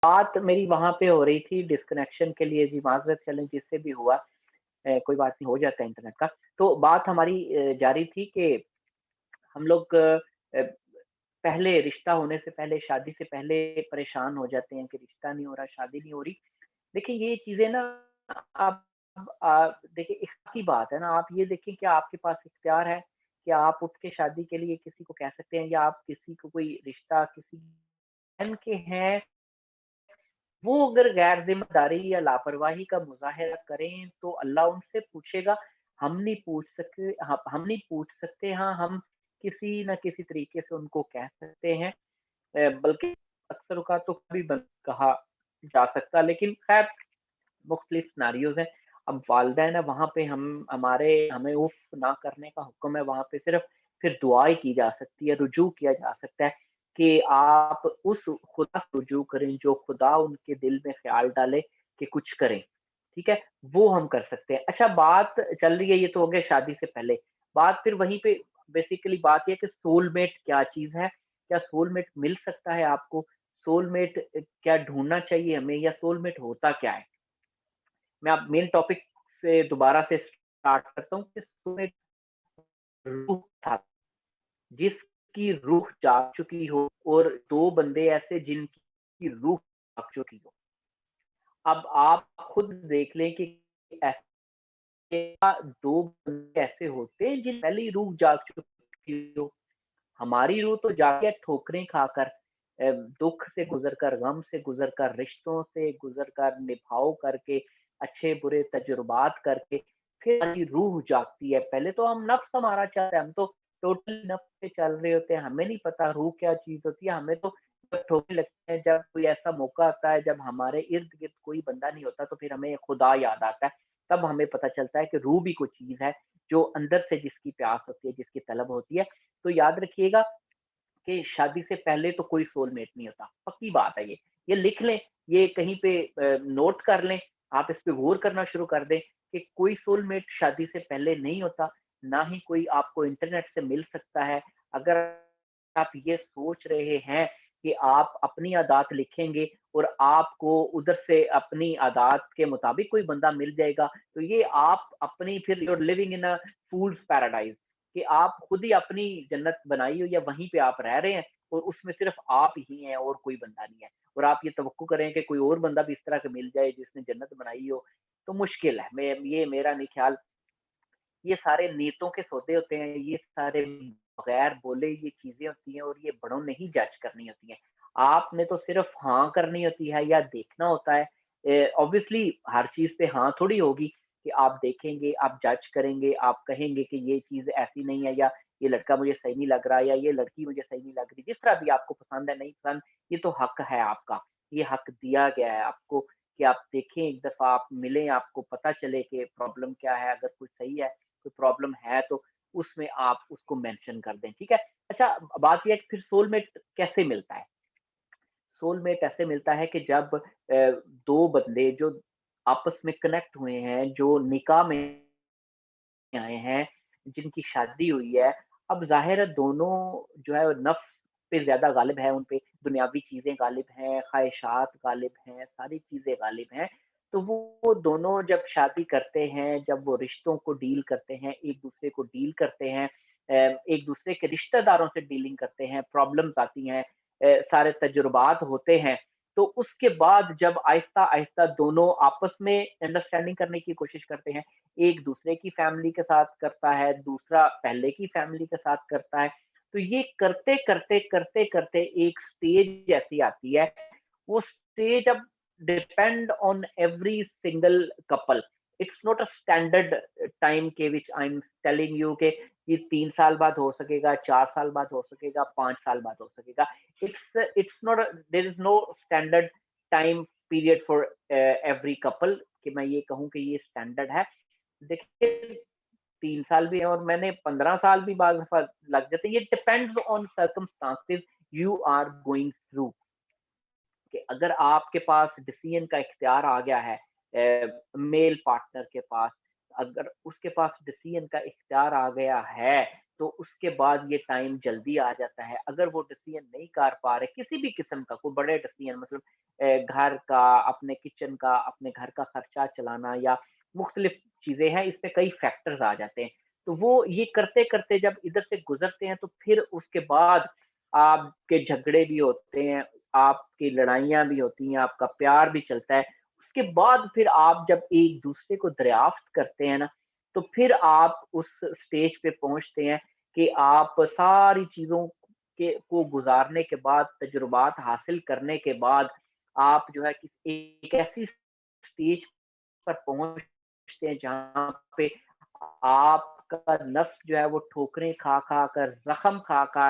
बात मेरी वहाँ पे हो रही थी डिस्कनेक्शन के लिए जी, माज़रत चलें जिससे भी हुआ। कोई बात नहीं, हो जाता है इंटरनेट का। तो बात हमारी जारी थी कि हम लोग पहले रिश्ता होने से पहले, शादी से पहले परेशान हो जाते हैं कि रिश्ता नहीं हो रहा, शादी नहीं हो रही। देखिए ये चीज़ें ना, आप देखिए इख्तियार की बात है ना, आप ये देखें कि आपके पास इख्तियार है कि आप उठ के शादी के लिए किसी को कह सकते हैं, या आप किसी को कोई रिश्ता किसी बहन के हैं, वो अगर गैर ज़िम्मेदारी या लापरवाही का मुज़ाहिरा करें, तो अल्लाह उनसे पूछेगा। हम नहीं पूछ सकते, हाँ, हम किसी न किसी तरीके से उनको कह सकते हैं। बल्कि अक्सर औक़ात तो कभी बंद कहा जा सकता, लेकिन ख़ैर मुख्तलिफ सिनेरियोज़ हैं। अब वालिदैन है वहाँ पे, हमें उफ़ ना करने का हुक्म है, वहाँ पे सिर्फ़ फिर दुआ ही की जा सकती है, रुजू किया जा सकता है कि आप उस खुदा से रुजू करें जो खुदा उनके दिल में ख़्याल डाले कि कुछ करें, ठीक है? वो हम कर सकते हैं। अच्छा, बात चल रही है, ये तो हो गया शादी से पहले। बात फिर वहीं पे बेसिकली बात ये है कि सोलमेट क्या चीज़ है? क्या सोलमेट मिल सकता है आपको? सोलमेट क्या ढूँढना चाहिए हमें, या सोलमेट होता क्या है? मैं अब मेन टॉपिक से दोबारा से स्टार्ट करता हूँ कि सोलमेट रूह था, जिसकी रूह जाग चुकी हो, और 2 बंदे ऐसे जिनकी रूह जाग चुकी हो। अब आप खुद देख लें कि ऐसे 2 बंदे ऐसे होते हैं जिन पहले ही रूह जाग चुकी हो। हमारी रूह तो जागी है ठोकरें खाकर, दुःख से गुज़रकर, गम से गुज़रकर, रिश्तों से गुज़रकर, निभाव करके, अच्छे-बुरे तजुर्बात करके, फिर हमारी रूह जागती है। पहले तो हम नफ्स हमारा चलता है, हम तो टोटली नफ्स पे चल रहे होते हैं, हमें नहीं पता रूह क्या चीज़ होती है। हमें तो जब ठोकने लगते हैं, जब कोई ऐसा मौका आता है, जब हमारे इर्द-गिर्द कोई बंदा नहीं होता, तो फिर हमें खुदा याद आता है। तब हमें पता चलता है कि रूह भी कोई चीज़ है, जो अंदर से जिसकी प्यास होती है, जिसकी तलब होती है। तो याद रखिएगा कि शादी से पहले तो कोई सोलमेट नहीं होता, पक्की बात है ये। ये लिख लें, ये कहीं पे नोट कर लें, आप इस पे गौर करना शुरू कर दें कि कोई सोलमेट शादी से पहले नहीं होता, ना ही कोई आपको इंटरनेट से मिल सकता है। अगर आप ये सोच रहे हैं कि आप अपनी आदत लिखेंगे और आपको उधर से अपनी आदत के मुताबिक कोई बंदा मिल जाएगा, तो ये आप अपनी फिर you are living in a fool's paradise, कि आप खुद ही अपनी जन्नत बनाई हो, या वहीं पे आप रह रहे हैं और उसमें सिर्फ आप ही हैं और कोई बंदा नहीं है। और आप ये तवक्कुह करें कि कोई और बंदा भी इस तरह का मिल जाए जिसने जन्नत बनाई हो, तो मुश्किल है। मैं ये मेरा नहीं ख्याल। ये सारे नीयतों के सौदे होते हैं, ये सारे बगैर बोले ये चीज़ें होती हैं, और ये बड़ों ने ही जज करनी होती हैं। आपने तो सिर्फ़ हाँ करनी होती है या देखना होता है। ऑब्वियसली हर चीज़ पे हाँ थोड़ी होगी कि आप देखेंगे, आप जज करेंगे, आप कहेंगे कि ये चीज़ ऐसी नहीं है, या ये लड़का मुझे सही नहीं लग रहा, या ये लड़की मुझे सही नहीं लग रही। जिस तरह भी आपको पसंद है, नहीं पसंद, ये तो हक है आपका। ये हक दिया गया है आपको कि आप देखें, एक दफ़ा आप मिलें, आपको पता चले कि प्रॉब्लम क्या है, अगर कोई सही है, कोई प्रॉब्लम है, तो उसमें आप उसको मेंशन कर दें, ठीक है? अच्छा, बात ये है कि फिर सोलमेट कैसे मिलता है? सोलमेट ऐसे मिलता है कि जब 2 बंदे जो आपस में कनेक्ट हुए हैं, जो निकाह में आए हैं, जिनकी शादी हुई है, अब ज़ाहिर है दोनों जो है नफ्स पे ज़्यादा गालिब है उन पे, दुनियावी चीज़ें गालिब हैं, ख्वाहिशात गालिब हैं, सारी चीज़ें गालिब हैं। तो वो दोनों जब शादी करते हैं, जब वो रिश्तों को डील करते हैं, एक-दूसरे को डील करते हैं, एक-दूसरे के रिश्तेदारों से डीलिंग करते हैं, प्रॉब्लम्स आती हैं, सारे तजुर्बात होते हैं, तो उसके बाद जब आहिस्ता-आहिस्ता दोनों आपस में अंडरस्टैंडिंग करने की कोशिश करते हैं, एक दूसरे की फैमिली के साथ करता है, दूसरा पहले की फैमिली के साथ करता है। तो ये करते-करते एक स्टेज ऐसी आती है, वो स्टेज अब depend on every single couple. It's not a standard time के which I am telling you के ये 3 साल बाद हो सकेगा, 4 साल बाद हो सकेगा, 5 साल बाद हो सकेगा। It's not there is no standard time period for every couple कि मैं ये कहूँ कि ये स्टैंडर्ड है। देखिए 3 साल भी है और मैंने 15 साल भी बाज़ दफ़ा लग जाते हैं। ये depends on circumstances you are going through, कि अगर आपके पास डिसीज़न का इख्तियार आ गया है मेल पार्टनर के पास, अगर उसके पास डिसीज़न का इख्तियार आ गया है, तो उसके बाद ये टाइम जल्दी आ जाता है। अगर वो डिसीज़न नहीं कर पा रहे, किसी भी किस्म का कोई बड़े डिसीज़न मतलब घर का, अपने किचन का, अपने घर का खर्चा चलाना या मुख्तलिफ चीज़ें हैं, इसमें कई फैक्टर्स आ जाते हैं। तो वो ये करते-करते जब इधर से गुज़रते हैं, तो फिर उसके बाद आपके झगड़े भी होते हैं, आपकी लड़ाइयाँ भी होती हैं, आपका प्यार भी चलता है। उसके बाद फिर आप जब एक-दूसरे को दरियाफ़्त करते हैं ना, तो फिर आप उस स्टेज पे पहुँचते हैं कि आप सारी चीज़ों के को गुज़ारने के बाद, तजुर्बात हासिल करने के बाद, आप जो है कि एक ऐसी स्टेज पर पहुँचते हैं जहाँ पे आपका नफ्स जो है वो ठोकरें खा-खा कर, ज़ख्म खा-खा